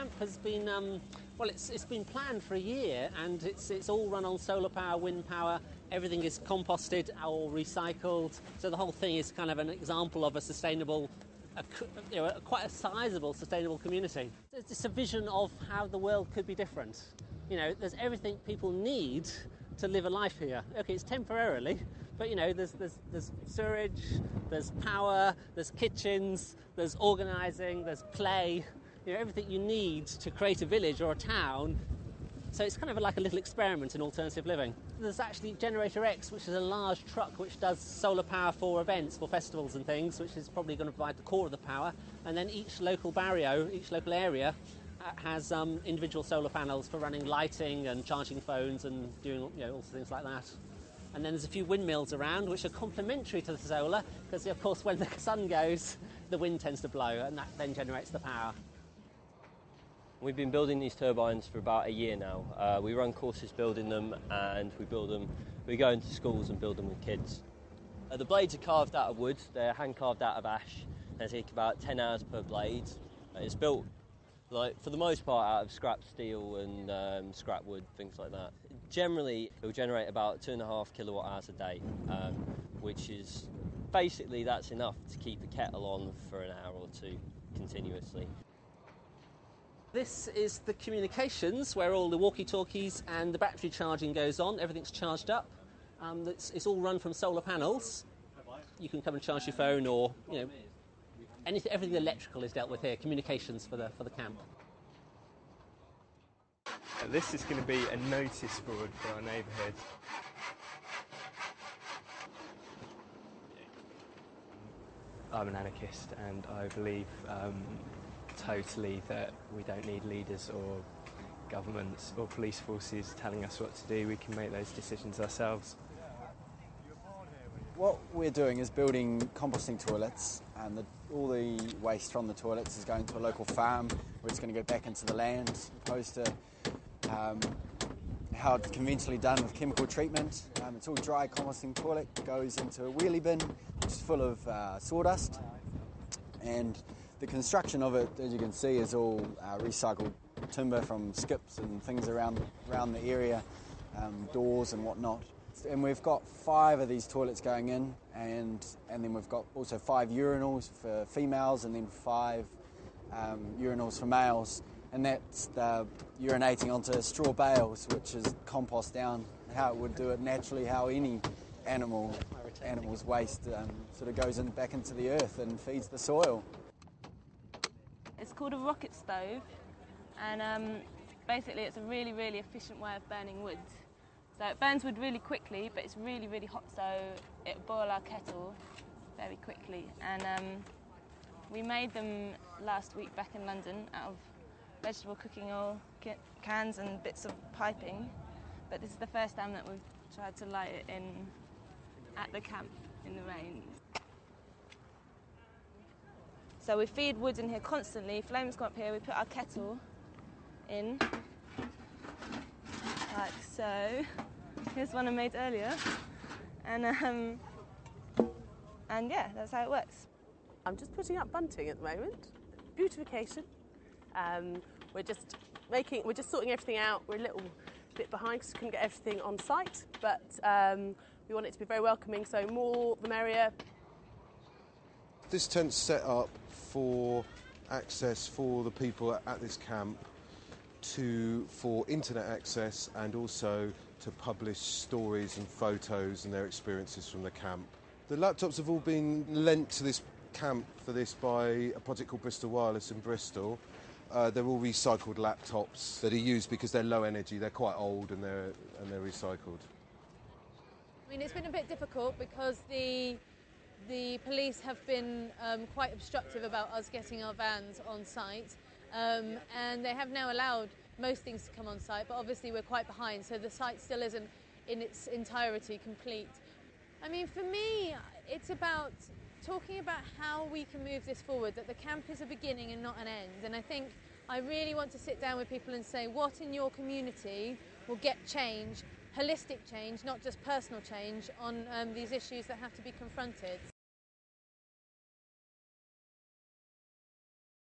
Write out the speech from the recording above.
camp has been, well, it's been planned for a year, and it's all run on solar power, wind power. Everything is composted or recycled. So the whole thing is kind of an example of a sustainable, quite a sizable sustainable community. It's a vision of how the world could be different. There's everything people need to live a life here. Okay, it's temporarily, but there's sewerage, there's power, there's kitchens, there's organising, there's play. Everything you need to create a village or a town. So it's kind of like a little experiment in alternative living. There's actually Generator X, which is a large truck which does solar power for events, for festivals and things, which is probably going to provide the core of the power. And then each local barrio, each local area has individual solar panels for running lighting and charging phones and doing all sorts of things like that. And then there's a few windmills around which are complementary to the solar because, of course, when the sun goes, the wind tends to blow and that then generates the power. We've been building these turbines for about a year now. We run courses building them, and we go into schools and build them with kids. The blades are carved out of wood, they're hand carved out of ash. They take about 10 hours per blade. It's built, for the most part, out of scrap steel and scrap wood, things like that. Generally, it will generate about 2.5 kilowatt hours a day, which is basically that's enough to keep a kettle on for an hour or two continuously. This is the communications where all the walkie-talkies and the battery charging goes on. Everything's charged up. It's all run from solar panels. You can come and charge your phone, or everything electrical is dealt with here. Communications for the camp. This is going to be a notice board for our neighbourhood. I'm an anarchist, and I believe totally that we don't need leaders or governments or police forces telling us what to do. We can make those decisions ourselves. What we're doing is building composting toilets, and all the waste from the toilets is going to a local farm where it's going to go back into the land, opposed to how it's conventionally done with chemical treatment. It's all dry composting toilet, goes into a wheelie bin which is full of sawdust, and the construction of it, as you can see, is all recycled timber from skips and things around the area, doors and whatnot. And we've got 5 of these toilets going in, and then we've got also 5 urinals for females, and then 5 urinals for males. And that's urinating onto straw bales, which is compost down, how it would do it naturally, how any animal's waste sort of goes back into the earth and feeds the soil. It's called a rocket stove, and basically it's a really, really efficient way of burning wood. So it burns wood really quickly, but it's really, really hot, so it'll boil our kettle very quickly. And we made them last week back in London out of vegetable cooking oil cans and bits of piping, but this is the first time that we've tried to light it at the camp in the rain. So we feed wood in here constantly, flames come up here, we put our kettle in, like so. Here's one I made earlier, and yeah, that's how it works. I'm just putting up bunting at the moment, beautification. We're just sorting everything out. We're a little bit behind because we couldn't get everything on site, but we want it to be very welcoming, so more the merrier. This tent's set up for access for the people at this camp for internet access, and also to publish stories and photos and their experiences from the camp. The laptops have all been lent to this camp for this by a project called Bristol Wireless in Bristol. They're all recycled laptops that are used because they're low energy, they're quite old, and they're recycled. I mean, it's been a bit difficult because the police have been quite obstructive about us getting our vans on site, and they have now allowed most things to come on site, but obviously we're quite behind, so the site still isn't in its entirety complete. I mean, for me, it's about talking about how we can move this forward, that the camp is a beginning and not an end. And I think I really want to sit down with people and say, what in your community will get change, holistic change, not just personal change, on these issues that have to be confronted.